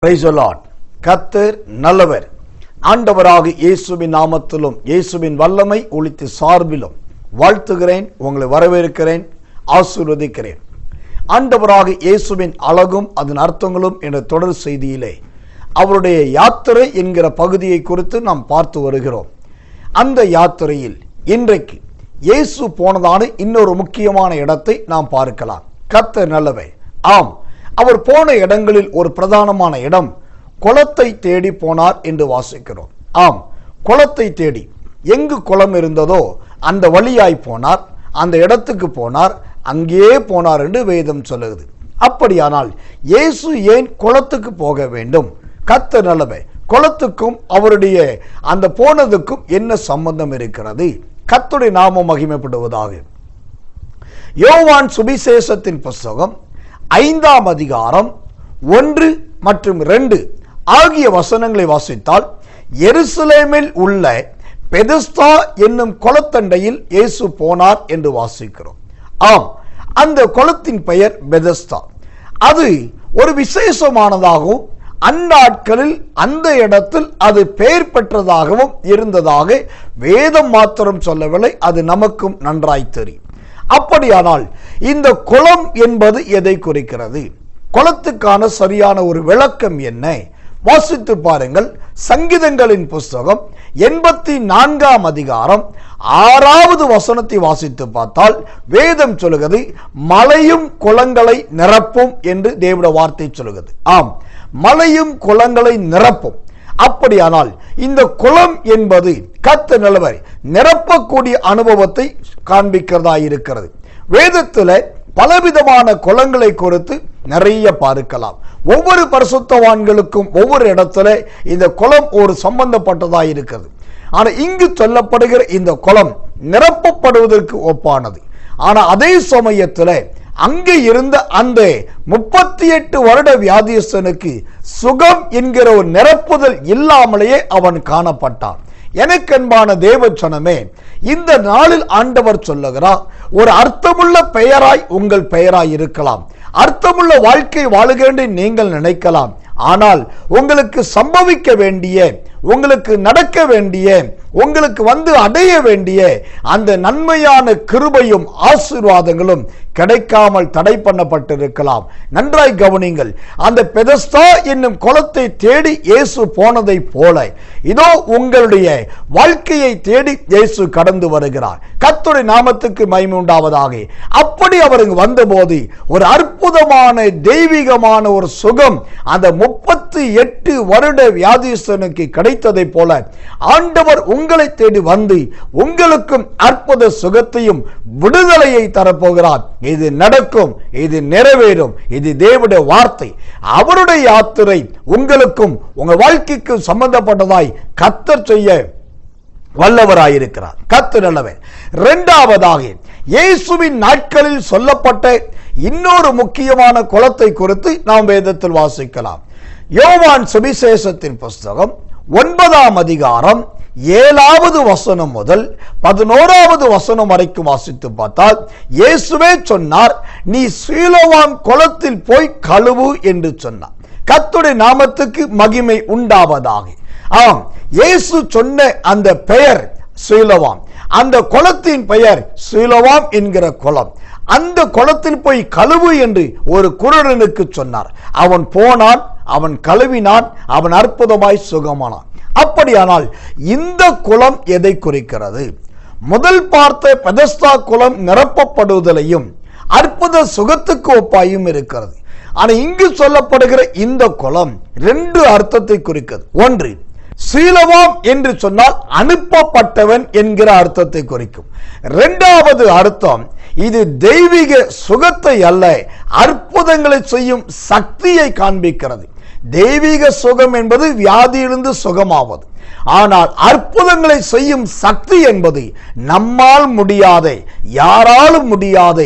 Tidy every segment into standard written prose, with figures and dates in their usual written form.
Praise the Lord. கர்த்தர் நல்லவர். ஆண்டவராக இயேசுவின் நாமத்திலும் இயேசுவின் வல்லமை ஒளித்து சார்பிலும் வாழ்த்துகிறேன். உங்களை வரவேற்கிறேன், ஆசீர்வதிக்கிறேன். ஆண்டவராக இயேசுவின் அழகும் அதன் அர்த்தங்களும் என்ற தொடர் செய்தியிலே அவருடைய யாத்திரை என்கிற பகுதியை குறித்து நாம் பார்த்து வருகிறோம். அந்த யாத்திரையில் இன்றைக்கு இயேசு போனதான இன்னொரு முக்கியமான இடத்தை நாம் பார்க்கலாம். கர்த்தர் நல்லவர். ஆம், அவர் போன இடங்களில் ஒரு பிரதானமான இடம் குளத்தை தேடி போனார் என்று வாசிக்கிறோம். ஆம், குளத்தை தேடி எங்கு குளம் இருந்ததோ அந்த வழியாய் போனார், அந்த இடத்துக்கு போனார், அங்கே போனார் என்று வேதம் சொல்லுகிறது. அப்படியானால் இயேசு ஏன் குளத்துக்கு போக வேண்டும்? கர்த்தர் நல்லவர். குளத்துக்கும் அவருடைய அந்த போனதுக்கும் என்ன சம்பந்தம் இருக்கிறது? கர்த்தருடைய நாமம் மகிமைப்படுவதாக. யோவான் சுவிசேஷத்தின் புத்தகம் 5ஆம் அதிகாரம் 1 மற்றும் 2 ஆகிய வசனங்களை வாசித்தால், எருசலேமில் உள்ள பெதஸ்தா என்னும் குளத்தண்டையில் இயேசு போனார் என்று வாசிக்கிறோம். ஆம், அந்த குளத்தின் பெயர் பெதஸ்தா. அது ஒரு விசேஷமானதாகவும் அந்நாட்களில் அந்த இடத்தில் அது பெயர் பெற்றதாகவும் இருந்ததாக வேதம் மாத்திரம் சொல்லவில்லை, அது நமக்கும் நன்றாய் தெரியும். அப்படியானால் இந்த குளம் என்பது எதை குறிக்கிறது? குளத்துக்கான சரியான ஒரு விளக்கம் என்ன? வாசித்து பாருங்கள். சங்கீதங்களின் புஸ்தகம் 84ஆம் அதிகாரம் 6வது வசனத்தை வாசித்து பார்த்தால் வேதம் சொல்லுகிறது, மலையும் குளங்களை நிரப்பும் என்று தேவனுடைய வார்த்தை சொல்லுகிறது. ஆம், மலையும் குளங்களை நிரப்பும். அப்படியானால் இந்த குளம் என்பது கர்த்தர் நல்லவர் நிரப்பக்கூடிய அனுபவத்தை காண்பிக்கிறதா இருக்கிறது. வேதத்தில் பலவிதமான குளங்களை குறித்து நிறைய பார்க்கலாம். ஒவ்வொரு பரிசுத்தவான்களுக்கும் ஒவ்வொரு இடத்துல இந்த குளம் ஒரு சம்பந்தப்பட்டதா இருக்கிறது. ஆனால் இங்கு சொல்லப்படுகிற இந்த குளம் நிரப்பப்படுவதற்கு ஒப்பானது. ஆனால் அதே சமயத்தில் அங்கே இருந்த அந்த 38 வருட வியாதியஸ்தனுக்கு சுகம் என்கிற ஒரு நிரப்புதல் இல்லாமலேயே அவன் காணப்பட்டான். எனக்கு அன்பான தேவ ஜனமே, இந்த நாளில் ஆண்டவர் சொல்லுகிறார், ஒரு அர்த்தமுள்ள பெயராய் உங்கள் பெயராய் இருக்கலாம், அர்த்தமுள்ள வாழ்க்கை வாழுகின்ற நீங்கள் நினைக்கலாம். ஆனால் உங்களுக்கு சம்பவிக்க வேண்டிய, உங்களுக்கு நடக்க வேண்டிய, உங்களுக்கு வந்து அடைய வேண்டிய அந்த நன்மையான கிருபையும் ஆசீர்வாதங்களும் கிடைக்காமல் தடை பண்ணப்பட்டிருக்கலாம். நன்றாய் கவனிங்கள். அந்த பெதஸ்தா என்னும் குளத்தை தேடி இயேசு போனதை போல இதோ உங்களுடைய வாழ்க்கையை தேடி இயேசு கடந்து வருகிறார். கர்த்தருடைய நாமத்துக்கு மகிமை உண்டாவதாக. அப்படி அவர் வந்தபோது ஒரு அற்புதமான தெய்வீகமான ஒரு சுகம் அந்த 38 வருட வியாதிஸ்தனுக்கு கிடைத்ததை போல ஆண்டவர் உங்களை தேடி வந்து உங்களுக்கும் அற்புத சுகத்தையும் விடுதலையை தரப்போகிறார். இது நடக்கும், இது நிறைவேறும், இது தேவனுடைய வார்த்தை. அவருடைய யாத்திரை உங்களுக்கும் உங்கள் வாழ்க்கைக்கும் சம்பந்தப்பட்டதாய் கர்த்தர் செய்ய வல்லவராயிருக்கிறார். கர்த்தர் நல்லவர். இரண்டாவதாக இயேசுவின் நாட்களில் சொல்லப்பட்ட இன்னொரு முக்கியமான குளத்தை குறித்து நாம் வேதத்தில் வாசிக்கலாம். யோவான் சுவிசேஷத்தின் புஸ்தகம் 9ஆம் அதிகாரம் 7வது வசனம் முதல் 11வது வசனம் வரைக்கும் வாசித்து பார்த்தால் இயேசுவே சொன்னார், நீ சீலோவாம் குளத்தில் போய் கழுவு என்று சொன்னார். கர்த்தருடைய நாமத்துக்கு மகிமை உண்டாவதாக. ஆம், இயேசு சொன்ன அந்த பெயர் சீலோவாம். அந்த குளத்தின் பெயர் சீலோவாம் என்கிற குளம். அந்த குளத்தில் போய் கழுவு என்று ஒரு குருடனுக்கு சொன்னார். அவன் போனான், அவன் கழுவினான், அவன் அற்புதமாய் சுகமானான். அப்படியானால் இந்த குளம் எதை குறிக்கிறது? முதல் பார்த்த பெதஸ்தா குளம் நிரப்பப்படுவதிலையும் அற்புத சுகத்துக்கு ஒப்பாயும் இருக்கிறது. ஆனால் இங்கு சொல்லப்படுகிற இந்த குளம் 2 அர்த்தத்தை குறிக்கிறது. ஒன்று, சீலோவாம் என்று சொன்னால் அனுப்பப்பட்டவன் என்கிற அர்த்தத்தை குறிக்கும். 2வது அர்த்தம், இது தெய்வீக சுகத்தை அல்ல, அற்புதங்களை செய்யும் சக்தியை காண்பிக்கிறது. தெய்வீக சுகம் என்பது வியாதியிலிருந்து சுகமாவது. ஆனால் அற்புதங்களை செய்யும் சக்தி என்பது நம்மால் முடியாத, யாராலும் முடியாத,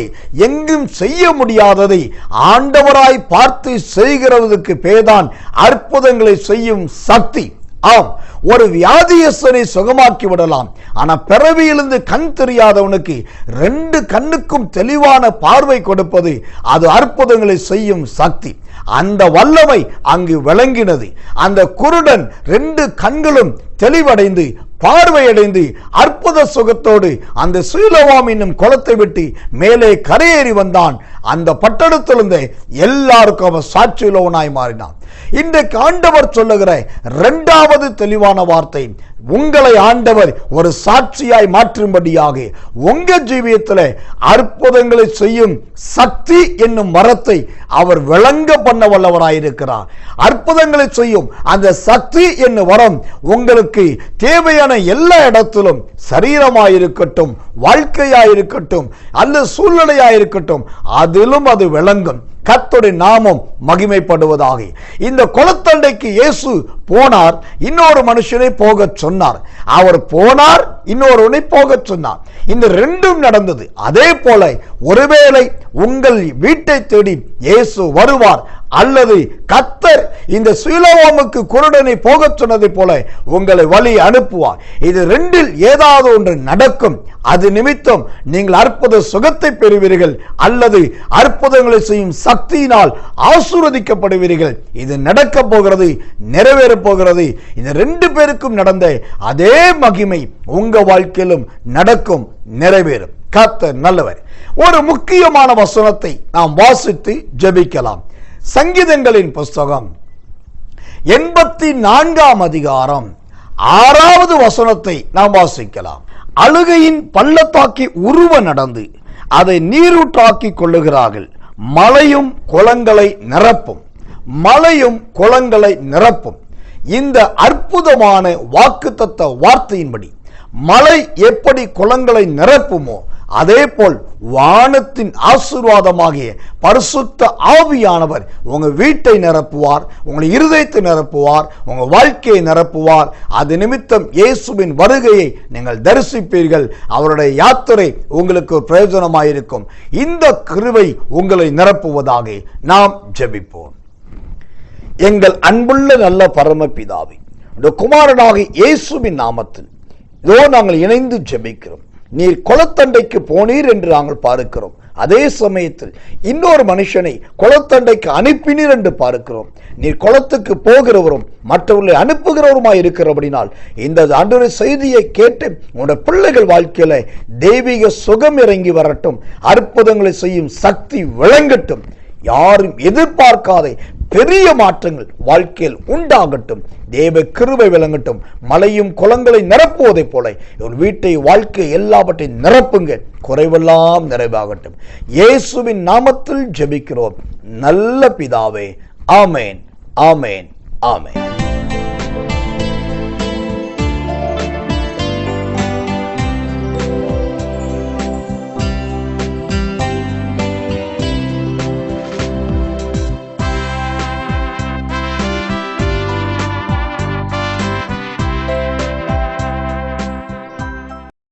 எங்கும் செய்ய முடியாததை ஆண்டவராய் பார்த்து செய்கிறதுக்கு பேர்தான் அற்புதங்களை செய்யும் சக்தி. ஆம், ஒரு வியாதியஸ்தனை சுகமாக்கி விடலாம். ஆனா பிறவியிலிருந்து கண் தெரியாதவனுக்கு 2 கண்ணுக்கும் தெளிவான பார்வை கொடுப்பது அது அற்புதங்களை செய்யும் சக்தி. அந்த வல்லமை அங்கு விளங்கினது. அந்த குருடன் 2 கண்களும் தெளிவடைந்து பார்வையடைந்து அற்புத சுகத்தோடு அந்த சீலோவாம் என்னும் குளத்தை விட்டு மேலே கரையேறி வந்தான். அந்த பட்டணத்திலிருந்து எல்லாருக்கும் அவன் சாட்சியுள்ளவனாய் மாறினான். இன்றைக்கு ஆண்டவர் சொல்லுகிற 2வது தெளிவான வார்த்தை, உங்களை ஆண்டவர் ஒரு சாட்சியாய் மாற்றும்படியாக உங்க ஜீவியத்தில் அற்புதங்களை செய்யும் சக்தி என்னும் மரத்தை அவர் விளங்க பண்ண வல்லவராயிருக்கிறார். அற்புதங்களை செய்யும் அந்த சக்தி என்னும் வரம் உங்களுக்கு தேவையான எல்லா இடத்திலும், சரீரமாயிருக்கட்டும், வாழ்க்கையாயிருக்கட்டும், அல்லது சூழ்நிலையாயிருக்கட்டும், அதிலும் அது விளங்கும். கர்த்தருடைய நாமம் மகிமைப்படுவதாக. இந்த குளத்தண்டைக்கு இயேசு போனார், இன்னொரு மனுஷனை போக சொன்னார். அவர் போனார், இன்னொருவனை போக சொன்னார். இந்த 2ம் நடந்தது. அதே போல ஒருவேளை உங்கள் வீட்டை தேடி இயேசு வருவார், அல்லது கர்த்தர் இந்த சீலோவாமுக்கு குருடனை போக சொன்னதை போல உங்களை வழி அனுப்புவார். இது 2ல் ஏதாவது ஒன்று நடக்கும். அது நிமித்தம் நீங்கள் அற்புத சுகத்தை பெறுவீர்கள், அல்லது அற்புதங்களை செய்யும் சக்தியினால் ஆசீர்வதிக்கப்படுவீர்கள். இது நடக்க போகிறது, நிறைவேற போகிறது. இந்த 2 பேருக்கும் நடந்த அதே மகிமை உங்க வாழ்க்கையிலும் நடக்கும், நிறைவேறும். கர்த்தர் நல்லவர். ஒரு முக்கியமான வசனத்தை நாம் வாசித்து ஜெபிக்கலாம். சங்கீதங்களின் புஸ்தகம் 84ஆம் அதிகாரம் 6வது வசனத்தை நாம் வாசிக்கலாம். அழுகையின் பள்ளத்தாக்கி உருவ நடந்து அதை நீரூற்றாக்கி கொள்ளுகிறார்கள். மலையும் குளங்களை நிரப்பும், மலையும் குளங்களை நிரப்பும். இந்த அற்புதமான வாக்குத்தத்த வார்த்தையின்படி மலை எப்படி குளங்களை நிரப்புமோ, அதே போல் வானத்தின் ஆசீர்வாதமாகிய பரிசுத்த ஆவியானவர் உங்க வீட்டை நிரப்புவார், உங்கள் இருதயத்தை நிரப்புவார், உங்க வாழ்க்கையை நிரப்புவார். அது நிமித்தம் இயேசுவின் வருகையை நீங்கள் தரிசிப்பீர்கள். அவருடைய யாத்திரை உங்களுக்கு பிரயோஜனமாயிருக்கும். இந்த கிருபை உங்களை நிரப்புவதாக நாம் ஜெபிப்போம். எங்கள் அன்புள்ள நல்ல பரமபிதாவே, குமாரனாகிய இயேசுவின் நாமத்தில் இதோ நாங்கள் இணைந்து ஜெபிக்கிறோம். நீர் குளத்தண்டைக்கு போனீர் என்று நாங்கள் பார்க்கிறோம். அதே சமயத்தில் இன்னொரு மனுஷனை குளத்தண்டைக்கு அனுப்பினீர் என்று பார்க்கிறோம். நீர் குளத்துக்கு போகிறவரும் மற்றவர்களை அனுப்புகிறவருமாய் இருக்கிறபடினால் இந்த ஆண்டவருடைய செய்தியை கேட்டு உங்களுடைய பிள்ளைகள் வாழ்க்கையில தெய்வீக சுகம் இறங்கி வரட்டும், அற்புதங்களை செய்யும் சக்தி விளங்கட்டும். யாரும் எதிர்பார்க்காத பெரிய மாற்றங்கள் வாழ்க்கையில் உண்டாகட்டும். தேவ கிருபை விளங்கட்டும். மலையும் குளங்களை நிரப்புவதை போல ஒரு வீட்டை, வாழ்க்கை எல்லாவற்றையும் நிரப்புங்க. குறைவெல்லாம் நிறைவாகட்டும். இயேசுவின் நாமத்தில் ஜெபிக்கிறோம் நல்ல பிதாவே. ஆமேன், ஆமேன், ஆமேன்.